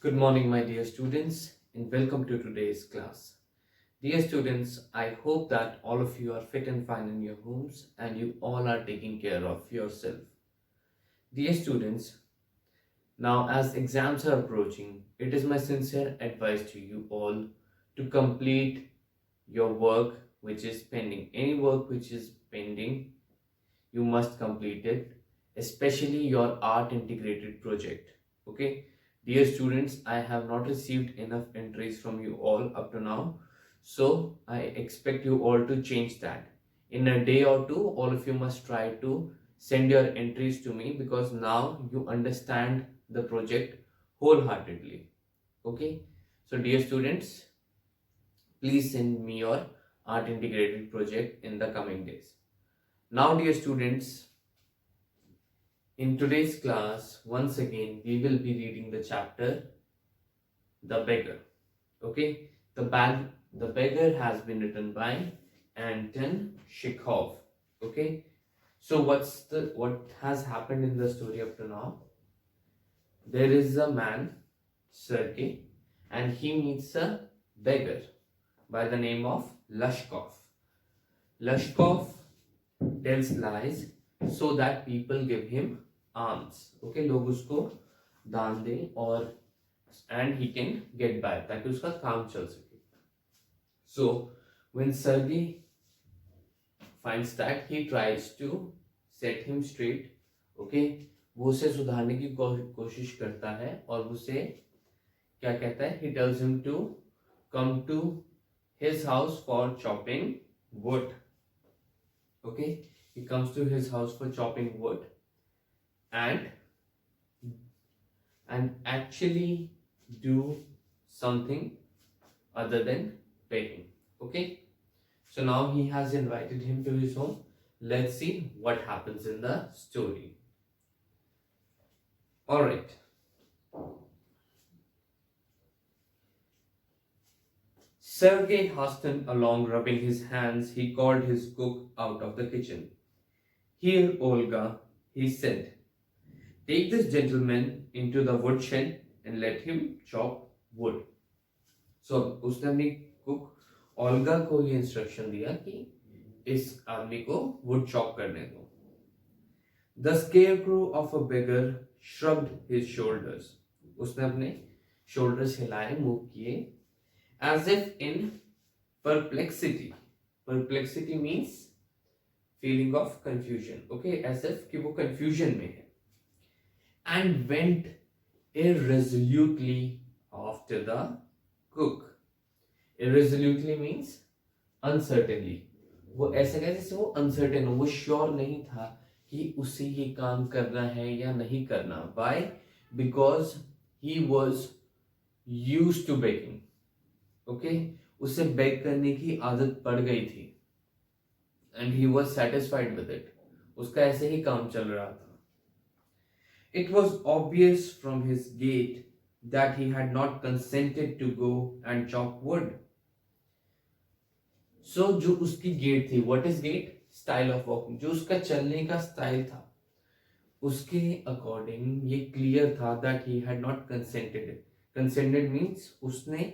Good morning, my dear students, and welcome to today's class. Dear students, I hope that all of you are fit and fine in your homes and you all are taking care of yourself. Dear students, now as exams are approaching, it is my sincere advice to you all to complete your work which is pending. Any work which is pending, you must complete it, especially your art integrated project. Okay, dear students, I have not received enough entries from you all up to now, so I expect you all to change that. In a day or two, all of you must try to send your entries to me because now you understand the project wholeheartedly. Okay, so dear students, please send me your art integrated project in the coming days. Now dear students, in today's class, once again, we will be reading the chapter The Beggar. Okay, the Beggar has been written by Anton Chekhov. Okay, so what has happened in the story up to now? There is a man, Sergey, and he meets a beggar by the name of Lushkov. Lushkov tells lies so that people give him alms. Okay, लोग उसको दान दें और and he can get by ताकि उसका काम चल सके. So when Sergey finds that, he tries to set him straight. Okay, वो उसे सुधारने की कोशिश करता है और उसे क्या कहता है? He tells him to come to his house for chopping wood. Okay, he comes to his house for chopping wood and actually do something other than begging. Okay, so now he has invited him to his home. Let's see what happens in the story. All right, Sergey hastened along, rubbing his hands. He called his cook out of the kitchen. Here, Olga, he said, take this gentleman into the woodshed and let him chop wood. So उसने अपनी cook Olga को ये instruction दिया कि इस आदमी को would chop करने दो. The scarecrow of a beggar shrugged his shoulders. उसने अपने shoulders हिलाए, मूव किए, as if in perplexity. Perplexity means feeling of confusion. Okay, as if कि वो confusion में है. And went irresolutely after the cook. Irresolutely means uncertainly. वो ऐसे कहे जैसे वो uncertain हो, वो sure नहीं था कि उसे ये काम करना है या नहीं करना. Why? Because he was used to begging. Okay, उसे beg करने की आदत पड़ गई थी. And he was satisfied with it. उसका ऐसे ही काम चल रहा था. It was obvious from his gait that he had not consented to go and chop wood. So जो उसकी gait थी, what is gait? Style of walking. जो उसका चलने का style था, उसके according ये clear था that he had not consented. Consented means उसने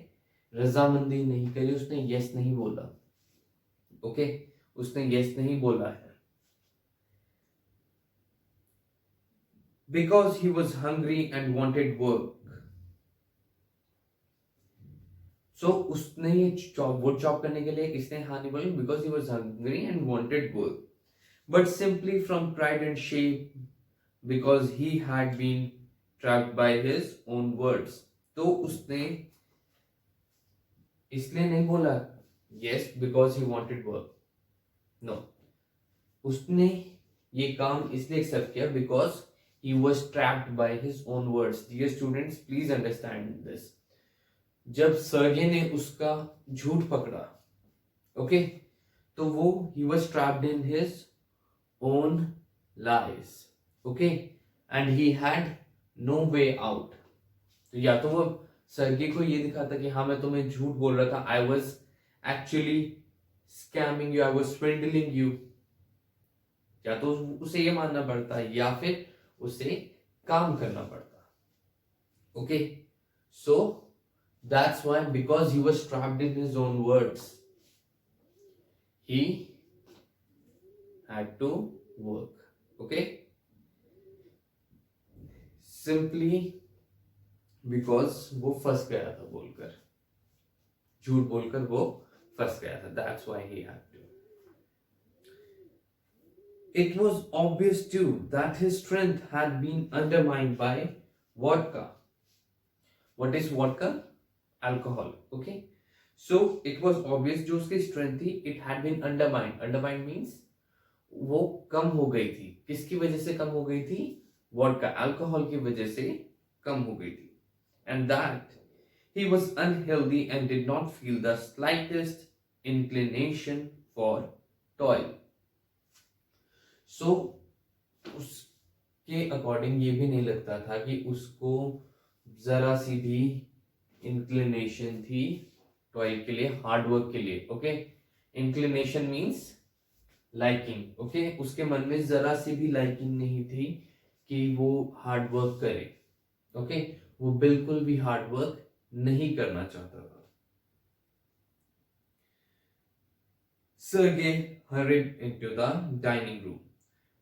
रजामंदी नहीं करी, उसने yes नहीं बोला. Okay, उसने yes नहीं बोला है. Because he was hungry and wanted work. So उसने ये wood chop करने के लिए इसने हाँ नहीं बोली because he was hungry and wanted work, but simply from pride and shame because he had been trapped by his own words. तो उसने इसलिए नहीं बोला yes because he wanted work. No, उसने ये काम इसलिए accept किया because he was trapped by his own words. Dear students, please understand this. जब सर्गे ने उसका झूठ पकड़ा, okay, तो वो he was trapped in his own lies, okay, and he had no way out. तो या तो वो सर्गे को ये दिखाता कि हाँ मैं तुम्हें झूठ बोल रहा था, I was actually scamming you, I was swindling you, या तो उसे ये मानना पड़ता या फिर उसे काम करना पड़ता. Okay, So that's why, because he was trapped in his own words, he had to work. Okay, simply because वो फंस गया था बोलकर, झूठ बोलकर वो फंस गया था. That's why he had to. It was obvious too that his strength had been undermined by vodka. What is vodka? Alcohol. Okay, so it was obvious जो उसकी strength थी, it had been undermined. Undermined means वो कम हो गई थी. किसकी वजह से कम हो गई थी? वोडका, अल्कोहल की वजह से कम हो गई थी. And that he was unhealthy and did not feel the slightest inclination for toil. So उसके अकॉर्डिंग ये भी नहीं लगता था कि उसको जरा सी भी इंक्लिनेशन थी टॉयल के लिए, हार्ड वर्क के लिए. Okay, inclination means liking. Okay, उसके मन में जरा सी भी लाइकिंग नहीं थी कि वो हार्ड वर्क करे. ओके, वो बिल्कुल भी हार्ड वर्क नहीं करना चाहता था. Sergey hurried into the dining room.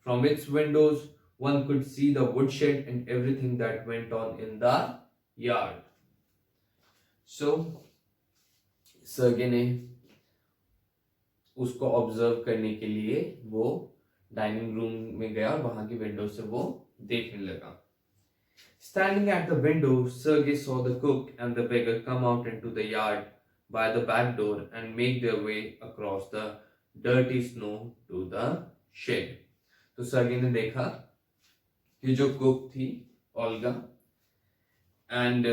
From its windows, one could see the woodshed and everything that went on in the yard. So, Sergey ने उसको ऑब्जर्व करने के लिए वो डाइनिंग रूम में गया और वहां की विंडो से वो देखने लगा. Standing at the window, Sergey saw the cook and the beggar come out into the yard by the back door and make their way across the dirty snow to the shed. तो सर्गे ने देखा कि जो cook थी Olga and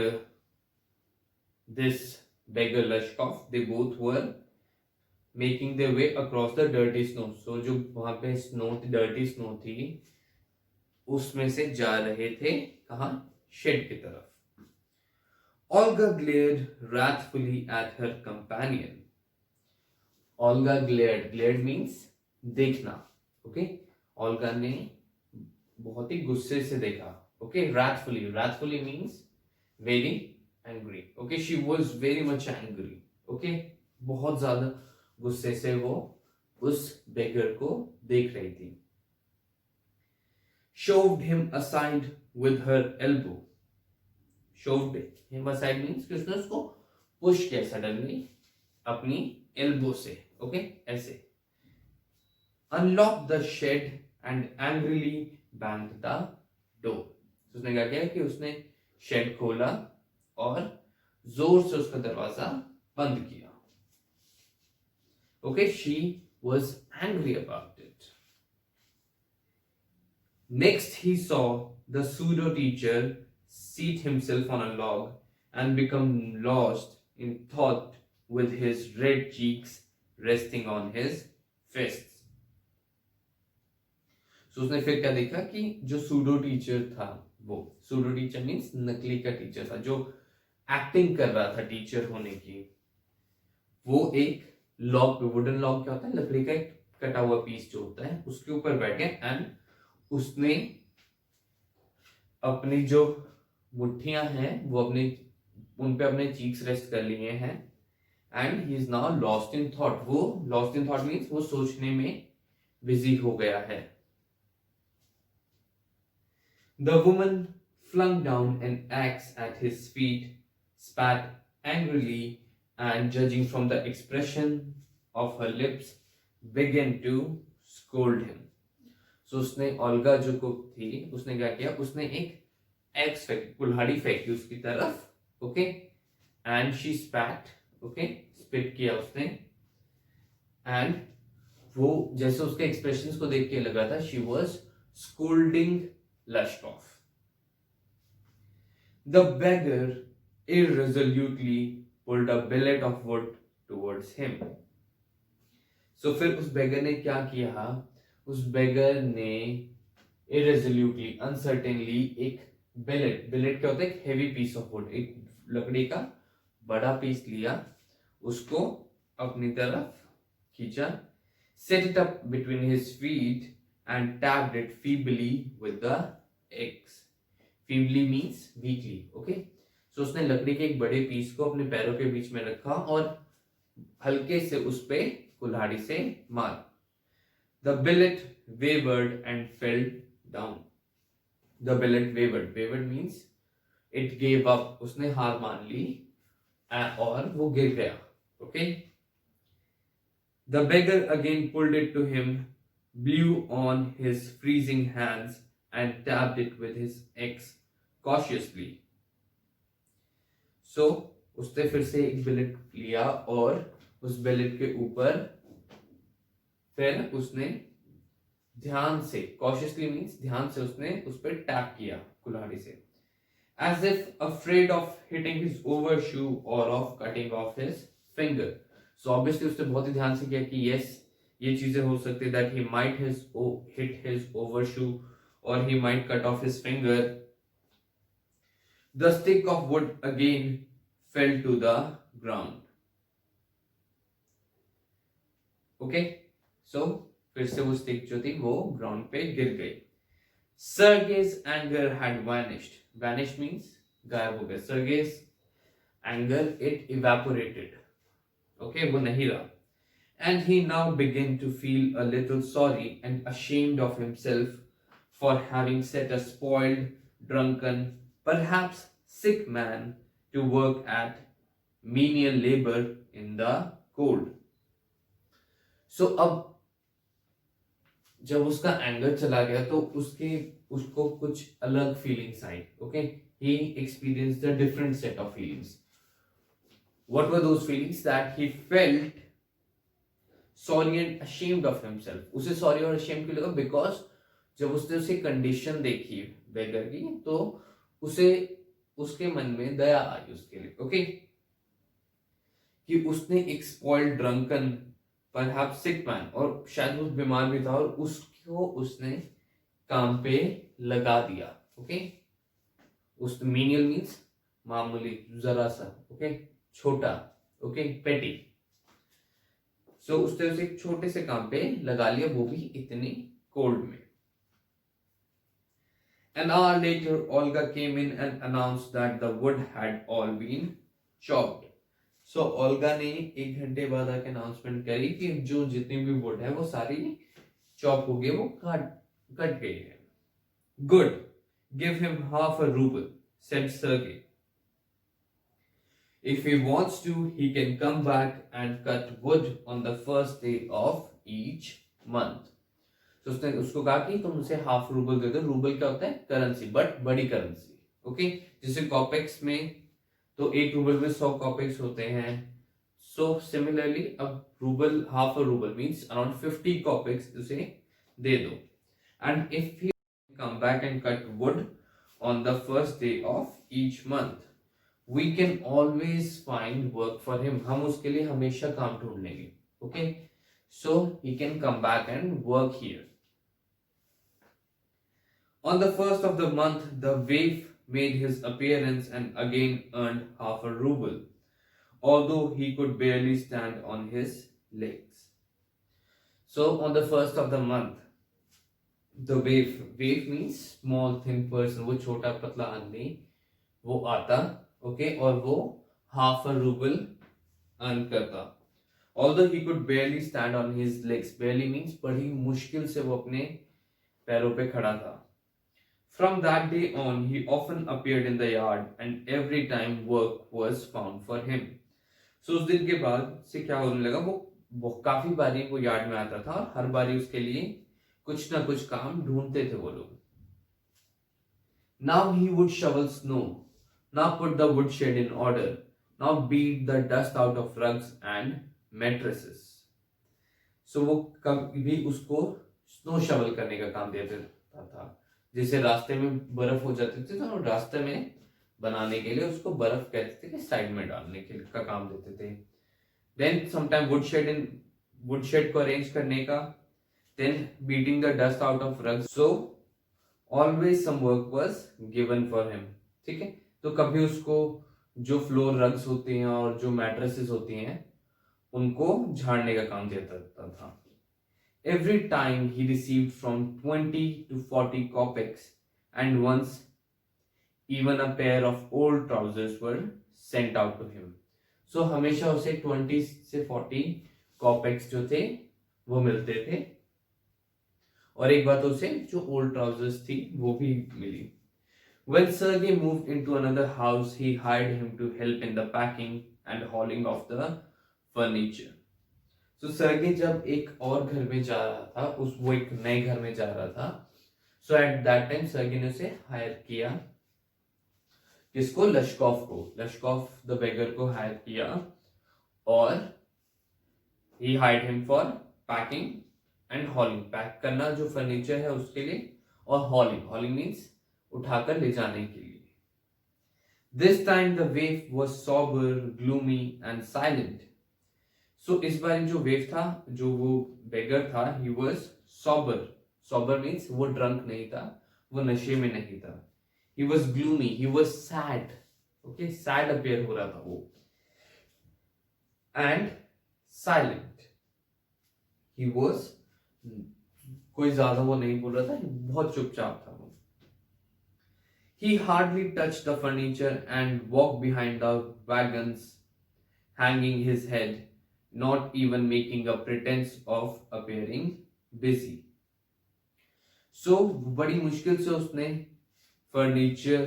this beggar Lashkov, they both were making their way across the dirty snow. So जो वहां पे snow थी, dirty snow थी, उसमें से जा रहे थे कहाँ? शेड की तरफ. Olga glared wrathfully at her companion. Olga glared. Glared means देखना. Okay? Olga ने बहुत ही गुस्से से देखा. Okay? Wrathfully. Wrathfully means very angry. Okay? She was very much angry. Okay? बहुत ज्यादा गुस्से से वो उस बेगर को देख रही थी. Shoved him aside with her elbow. Shoved him aside means कि उसने उसको पुश किया सडनली अपनी एल्बो से. ओके, ऐसे. Unlocked the shed and angrily banged the door. उसने क्या किया कि उसने शेड खोला और जोर से उसका दरवाजा बंद किया. Okay, she was angry about it. Next, he saw the pseudo teacher seat himself on a log and become lost in thought with his red cheeks resting on his fists. So उसने फिर क्या देखा कि जो pseudo teacher था, वो pseudo teacher means नकली का टीचर था, जो एक्टिंग कर रहा था टीचर होने की, वो एक लॉग पे, वुडन लॉग क्या होता है, लकड़ी का एक कटा हुआ पीस जो होता है, उसके ऊपर बैठ गया एंड उसने अपनी जो मुट्ठियां हैं वो अपने उन पे अपने चीक्स रेस्ट कर लिए हैं and he is now lost in thought. वो लॉस्ट इन थॉट मीन्स वो सोचने में बिजी हो गया है. The woman flung down an axe at his feet, spat angrily, and judging from the expression of her lips, began to scold him. So उसने Olga जो cook थी उसने क्या किया, उसने एक एक्स फेंकी, कुल्हाड़ी फेंकी उसकी तरफ. Okay, and she स्पैट. Okay, spit किया उसने एंड वो जैसे उसके एक्सप्रेशंस को देख के लगा था she was scolding Lashkov. The beggar irresolutely pulled a billet of wood towards him. So फिर उस beggar ने क्या किया, उस beggar ने irresolutely, uncertainly एक billet क्या होता है, एक heavy piece of wood, एक लकड़ी का बड़ा पीस लिया, उसको अपनी तरफ खींचा, set it up between his feet and tapped it feebly with the axe. Feebly means weakly. Okay, सो उसने लकड़ी के एक बड़े पीस को अपने पैरों के बीच में रखा और हल्के से उस पे कुल्हाड़ी से मारा। The billet wavered and fell down. The billet wavered, wavered means it gave up, उसने हार मान ली और वो गिर गया। Okay, the beggar again pulled it to him, blew on his freezing hands and tapped it with his axe cautiously. So उसने फिर से एक बिलेट लिया और उस बिलेट के ऊपर फिर उसने ध्यान से, cautiously means ध्यान से उसने उस पर टैप किया कुल्हाड़ी से, as if afraid of hitting his overshoe or of cutting off his finger. So obviously उसने बहुत ही ध्यान से किया कि yes, ये चीजें हो सकती है, that he might hit his overshoe or he might cut off his finger. The stick of wood again fell to the ground. Okay, so फिर से वो स्टिक जो थी वो ग्राउंड पे गिर गई। Sergei's anger had vanished. Vanished means गायब हो गया। Sergei's anger, it evaporated. Okay, वो नहीं रहा। And he now began to feel a little sorry and ashamed of himself for having set a spoiled, drunken, perhaps sick man to work at menial labor in the cold. So अब जब उसका anger चला गया तो उसको कुछ अलग feelings I. Okay, he experienced a different set of feelings. What were those feelings? That he felt sorry and ashamed of himself. उसे sorry और ashamed क्यों लगा? Because जब उसने उसे कंडीशन देखी बेगर की तो उसे उसके मन में दया आई उसके लिए। ओके, कि उसने एक स्पॉइल्ड ड्रंकन परहैप्स सिक मैन, और शायद वो बीमार भी था और उसको उसने काम पे लगा दिया। ओके, उस मीनियल मीन्स मामूली, जरा सा, ओके, छोटा, ओके, पेटी। सो उसने उसे एक छोटे से काम पे लगा लिया, वो भी इतनी कोल्ड में। An hour later, Olga came in and announced that the wood had all been chopped. So Olga ने एक घंटे बाद आके अनाउंसमेंट करी कि जो जितनी भी वुड है वो सारी चॉप हो गई, वो कट गई है। Good, give him half a ruble, said Sergey. If he wants to, he can come back and cut wood on the first day of each month. तो उसने उसको कहा कि तुम उसे हाफ रूबल दे दो। रूबल क्या होता है? करेंसी, बट बड़ी करेंसी। ओके, जैसे कॉपेक्स में तो एक रूबल में 100 कॉपेक्स होते हैं। सो सिमिलरली अब rouble, half a rouble means around 50 kopecks उसे दे दो। And if he come back and cut wood on the first day of each month, we can always find work for him. हम उसके लिए हमेशा काम ढूंढ लेंगे। Okay, so he can come back and work here. On the first of the month, the waif made his appearance and again earned half a ruble, although he could barely stand on his legs. So, on the first of the month, the waif means small thin person, वो छोटा पतला आदमी वो आता, okay, और वो half a ruble earn करता, although he could barely stand on his legs. Barely means बड़ी मुश्किल से वो अपने पैरों पे खड़ा था। From that day on, he often appeared in the yard, and every time work was found for him. So उस दिन के बाद से क्या होने लगा, वो काफी बारी वो यार्ड में आता था और हर बारी उसके लिए कुछ ना कुछ काम ढूंढते थे वो लोग। Now he would shovel snow, now put the woodshed in order, now beat the dust out of rugs and mattresses. So वो कभी उसको स्नो शवल करने का काम देता था। जैसे रास्ते में बर्फ हो जाती थी तो रास्ते में बनाने के लिए उसको बर्फ कहते थे कि साइड में डालने के का काम देते थे। देन समटाइम वुडशेड को अरेंज करने का, then beating the dust out of rugs. So always some work was given for him. ठीक है, तो कभी उसको जो फ्लोर रग्स होती हैं और जो मैट्रेसेस होती हैं उनको झाड़ने का काम देता था। Every time he received from 20 to 40 kopecks, and once Even a pair of old trousers were sent out to him. So हमेशा उसे 20 से 40 कॉपेक्स जो थे वो मिलते थे, और एक बात उसे जो ओल्ड ट्राउजर्स थी वो भी मिली. When Sergey moved into another house, he hired him to help in the packing and hauling of the furniture. So Sergey जब एक और घर में जा रहा था, वो एक नए घर में जा रहा था, so at that time Sergey ने उसे हायर किया. किसको? लश्कॉफ को. लश्कॉफ द बेगर को हायर किया, और he hired him for packing and hauling. Pack करना जो फर्नीचर है उसके लिए, और hauling मीन्स उठाकर ले जाने के लिए. This time the wave was sober, gloomy and silent. So इस बार जो वेव था, जो वो बेगर था, he was sober. Sober means वो ड्रंक नहीं था, वो नशे में नहीं था. He was gloomy, he was sad. Okay, sad appear हो रहा था वो. And silent. He was, कोई ज्यादा वो नहीं बोल रहा था, बहुत चुपचाप था वो. He hardly touched the furniture and walked behind the wagons, hanging his head, not even making a pretense of appearing busy. So बड़ी मुश्किल से उसने फर्नीचर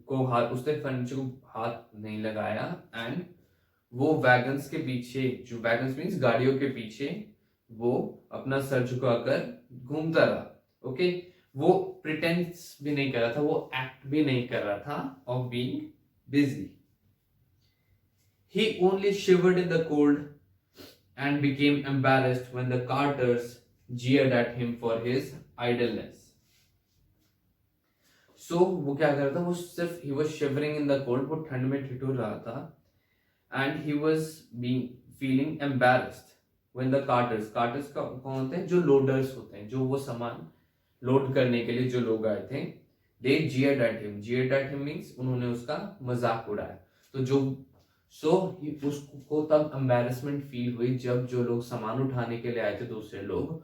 को हाथ नहीं लगाया, एंड वो वैगन्स के पीछे, जो वैगन्स मीन्स गाड़ियों के पीछे, वो अपना सर झुकाकर घूमता रहा. ओके, वो प्रिटेंस भी नहीं कर रहा था, वो एक्ट भी नहीं कर रहा था of being busy. He only shivered in the cold and became embarrassed when the carters jeered at him for his idleness. So वो क्या कर रहा था, वो सिर्फ he was shivering in the cold, वो ठंड में ठिठुर रहा था, and he was feeling embarrassed when the carters कौन होते हैं? जो लोडर्स होते हैं, जो वो सामान लोड करने के लिए जो लोग आए थे, they jeered at him means उन्होंने उसका मजाक उड़ाया. तो जो उसको तब एम्बैरेसमेंट फील हुई जब जो लोग सामान उठाने के लिए आए थे, दूसरे लोग,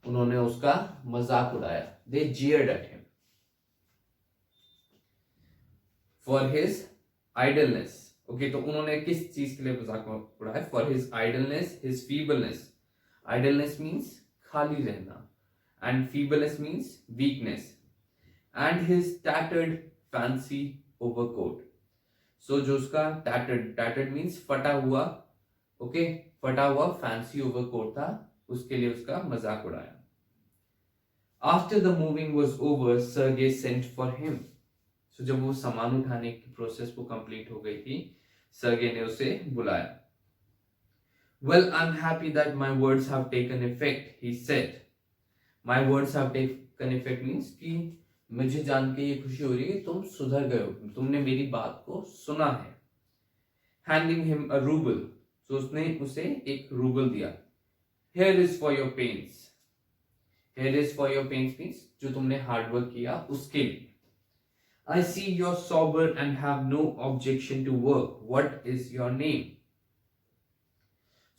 उन्होंने उसका मजाक उड़ाया. they jeered at him for his idleness. Okay, तो उन्होंने किस चीज के लिए मजाक उड़ाया? for his idleness, his feebleness. idleness means खाली रहना, and feebleness means weakness, and his tattered fancy overcoat. So जो उसका tattered means फटा हुआ, ओके, फटा हुआ फैंसी ओवरकोट था, उसके लिए उसका मजाक उड़ाया. After the moving was over, Sergey sent for him. So जब वो सामान उठाने की प्रोसेस वो कंप्लीट हो गई थी, सर्गे ने उसे बुलाया. Well, I'm happy that my words have taken effect, he said. My words have taken effect means कि मुझे जान के ये खुशी हो रही है कि तुम सुधर गए हो, तुमने मेरी बात को सुना है. Handing him a ruble. So उसने उसे एक रूबल दिया. Here is for your pains. Here is for your pains means जो तुमने हार्डवर्क किया उसके लिए. I see you're sober and have no objection to work. What is your name?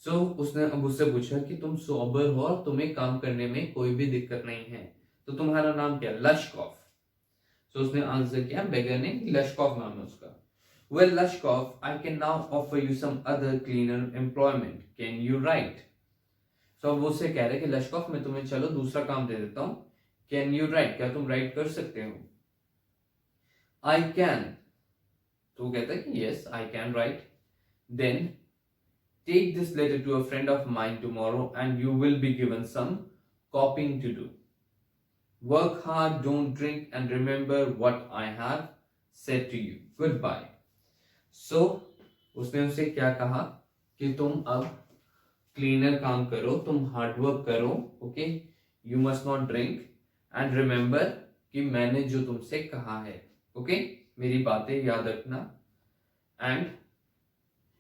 So उसने अब उससे पूछा कि तुम सोबर हो और तुम्हें काम करने में कोई भी दिक्कत नहीं है, तो तुम्हारा नाम क्या? लश्कॉफ. So उसने आंसर किया, बेगर ने, लश्कॉफ नाम है उसका. Well, Lashkov, I can now offer you some other cleaner employment. Can you write? So अब वो उससे कह रहे कि लश्कॉफ, मैं तुम्हें चलो दूसरा काम दे देता हूँ. Can you write? क्या तुम राइट कर सकते हो? I can. तो वो कहता है कि yes, I can write. Then take this letter to a friend of mine tomorrow and you will be given some copying to do. Work hard, don't drink, and remember what I have said to you. Goodbye. So उसने उसे क्या कहा कि तुम अब cleaner काम करो, तुम हार्डवर्क करो, okay, you must not drink, and remember कि मैंने जो तुमसे कहा है, ओके, मेरी बातें याद रखना, एंड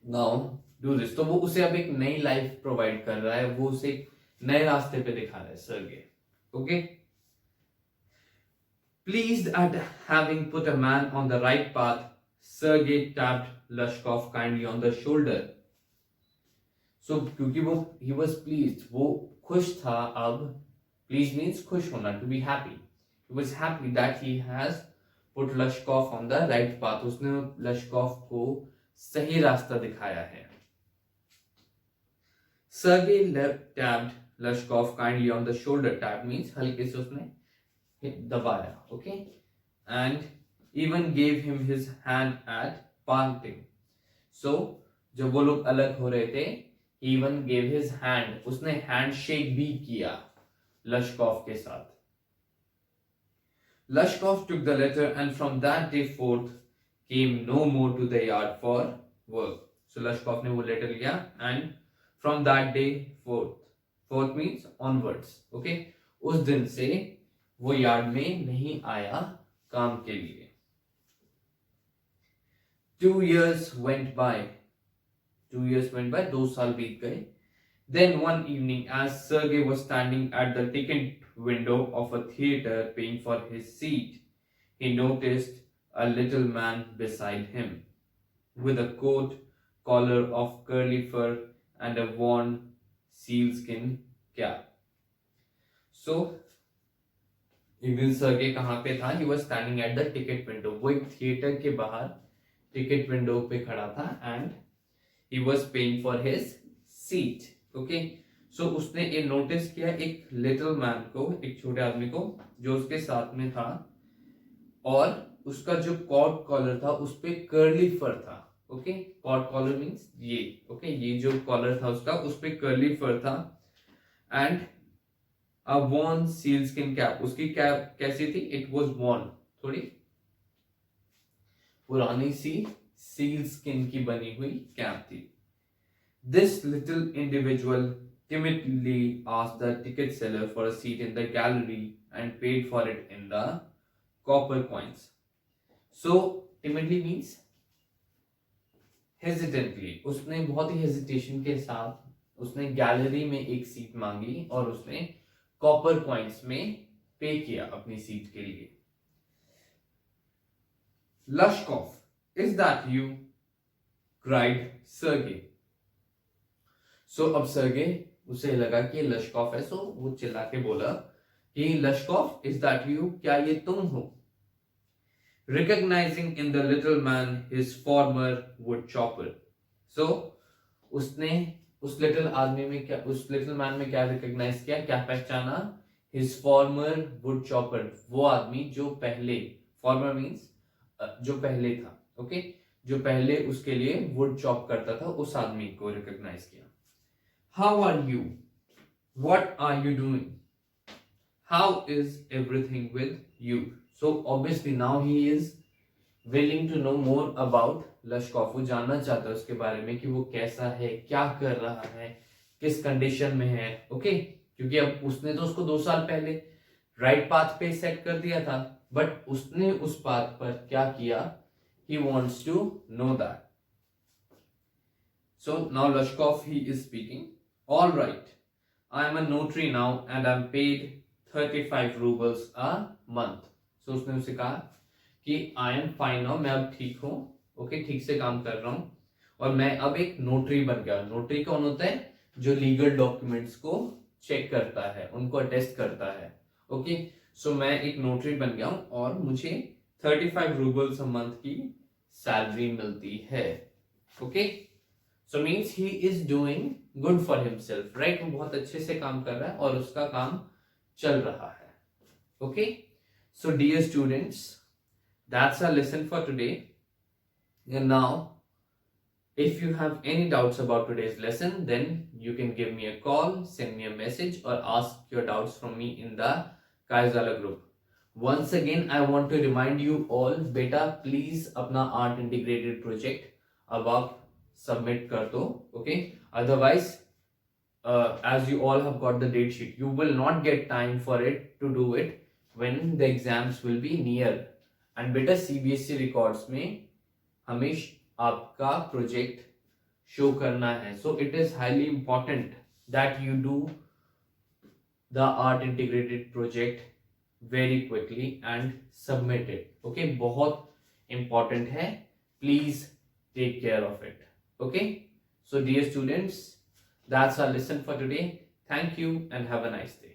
नाउ डू दिस. तो वो उसे अब एक नई लाइफ प्रोवाइड कर रहा है, वो उसे एक नए रास्ते पे दिखा रहा है सर्गे. Okay, pleased at having put a man on the right path, Sergey tapped Lashkov kindly on the shoulder. So क्योंकि वो he was pleased, वो खुश था अब. Pleased means खुश होना, to be happy. He was happy that he has put Lashkov on the right path. उसने Lashkov को सही रास्ता दिखाया है. Sergey tapped Lashkov kindly on the shoulder. Tap means हल्के से उसने दबाया, okay, and even gave him his hand at parting. So जब वो लोग अलग हो रहे थे, he even gave his hand, उसने handshake भी किया Lashkov के साथ. Lashkov took the letter and from that day forth came no more to the yard for work. So Lashkov ने वो letter लिया and from that day forth means onwards. Okay, उस दिन से वो यार्ड में नहीं आया काम के लिए. 2 years went by. 2 साल बीत गए. Then one evening, as Sergey was standing at the ticket window of a theater paying for his seat, he noticed a little man beside him, with a coat collar of curly fur and a worn sealskin cap. So, एक दिन सर्गे कहाँ पे था? He was standing at the ticket window. वो एक theatre के बाहर ticket window पे खड़ा था and he was paying for his seat. Okay, so उसने ये नोटिस किया एक लिटिल मैन को, एक छोटे आदमी को जो उसके साथ में था, और उसका जो कॉट कॉलर था उस पे कर्ली फर था. ओके, कॉट कॉलर मींस ये. ओके, ये जो कॉलर था उसका उस पे कर्ली फर था and a worn seal skin cap. उसकी कैप कैसी थी? इट वाज वॉर्न, थोड़ी पुरानी सी सील स्किन की बनी हुई कैप थी. This little individual timidly asked the ticket seller for a seat in the gallery and paid for it in the copper coins. So timidly means hesitantly. उसने बहुत ही hesitation के साथ उसने गैलरी में एक सीट मांगी और उसने कॉपर कॉइन्स में पे किया अपनी सीट के लिए. Lashkov, is that you? cried Sergey. So अब सर्गे उसे लगा कि लश्कॉफ है, सो वो चिल्ला के बोला कि लश्कॉफ, इज दैट यू? क्या ये तुम हो? Recognizing in the little man his former wood chopper. So उसने उस लिटिल आदमी में क्या, उस लिटिल मैन में क्या रिकॉग्नाइज किया, क्या पहचाना? His former wood chopper, वो आदमी जो पहले, former means जो पहले था. ओके, जो पहले उसके लिए वुड चॉप करता था, उस आदमी को रिकॉग्नाइज किया. How are you? What are you doing? How is everything with you? So obviously now he is willing to know more about Lashkov. वो जानना चाहता है उसके बारे में कि वो कैसा है, क्या कर रहा है, किस कंडीशन में है. ओके, क्योंकि अब उसने तो उसको 2 साल पहले राइट पाथ पे सेट कर दिया था, बट उसने उस पाथ पर क्या किया, he wants to know that. So now Lashkov, he is speaking. All right, I am a notary now and I'm paid 35 rubles a month. So उसने उसे कहा कि I am fine now, मैं अब ठीक हूँ. ओके, ठीक से काम कर रहा हूँ और मैं अब एक नोटरी बन गया. नोटरी कौन होता है? जो लीगल डॉक्यूमेंट्स को चेक करता है, उनको अटेस्ट करता है. ओके, सो मैं एक नोटरी बन गया हूँ और मुझे 35 रूबल्स अ मंथ की सैलरी मिलती है. Okay, so means he is doing good for himself, right? वो बहुत अच्छे से काम कर रहा है और उसका काम चल रहा है. Okay, so dear students, that's our lesson for today. And now, if you have any doubts about today's lesson, then you can give me a call, send me a message, or ask your doubts from me in the Kaizala group. Once again, I want to remind you all, beta, please अपना art integrated project अब आप submit कर दो. Okay, otherwise, as you all have got the date sheet, you will not get time for it to do it when the exams will be near. And beta CBSE records में हमेशा आपका project show करना है. So it is highly important that you do the art integrated project very quickly and submit it. Okay, बहुत important है. Please take care of it. Okay, so dear students, that's our lesson for today. Thank you and have a nice day.